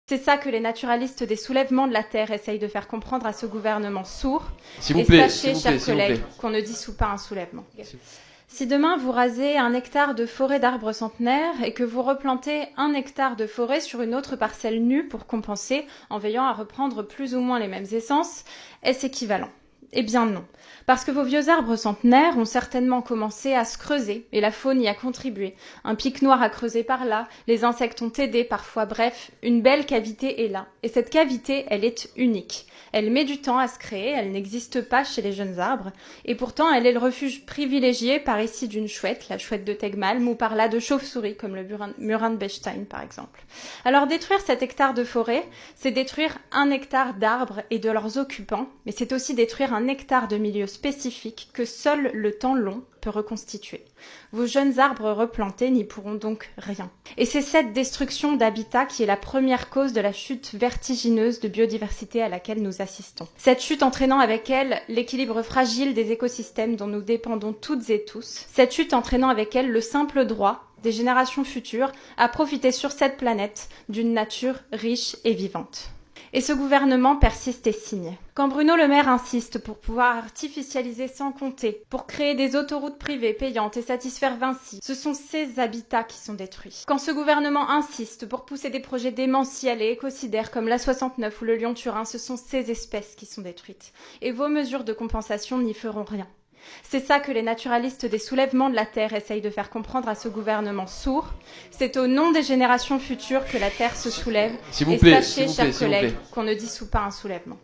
C'est ça que les naturalistes des soulèvements de la Terre essayent de faire comprendre à ce gouvernement sourd. S'il vous Et plaît, sachez, chers collègues, qu'on ne dissout pas un soulèvement. Si demain vous rasez 1 hectare de forêt d'arbres centenaires et que vous replantez 1 hectare de forêt sur une autre parcelle nue pour compenser, en veillant à reprendre plus ou moins les mêmes essences, est-ce équivalent ? Eh bien non, parce que vos vieux arbres centenaires ont certainement commencé à se creuser, et la faune y a contribué. Un pic noir a creusé par là, les insectes ont aidé parfois, bref, une belle cavité est là. Et cette cavité, elle est unique. Elle met du temps à se créer, elle n'existe pas chez les jeunes arbres, et pourtant elle est le refuge privilégié par ici d'une chouette, la chouette de Tegmalm, ou par là de chauves-souris, comme le murin de Bechstein par exemple. Alors détruire cet hectare de forêt, c'est détruire 1 hectare d'arbres et de leurs occupants, mais c'est aussi détruire 1 hectare de milieux spécifiques que seul le temps long peut reconstituer. Vos jeunes arbres replantés n'y pourront donc rien. Et c'est cette destruction d'habitat qui est la première cause de la chute vertigineuse de biodiversité à laquelle nous assistons. Cette chute entraînant avec elle l'équilibre fragile des écosystèmes dont nous dépendons toutes et tous. Cette chute entraînant avec elle le simple droit des générations futures à profiter sur cette planète d'une nature riche et vivante. Et ce gouvernement persiste et signe. Quand Bruno Le Maire insiste pour pouvoir artificialiser sans compter, pour créer des autoroutes privées payantes et satisfaire Vinci, ce sont ces habitats qui sont détruits. Quand ce gouvernement insiste pour pousser des projets démentiels et écocidaires comme l'A69 ou le Lyon-Turin, ce sont ces espèces qui sont détruites. Et vos mesures de compensation n'y feront rien. C'est ça que les naturalistes des soulèvements de la Terre essayent de faire comprendre à ce gouvernement sourd. C'est au nom des générations futures que la Terre se soulève. S'il vous plaît, sachez, chers collègues, qu'on ne dissout pas un soulèvement.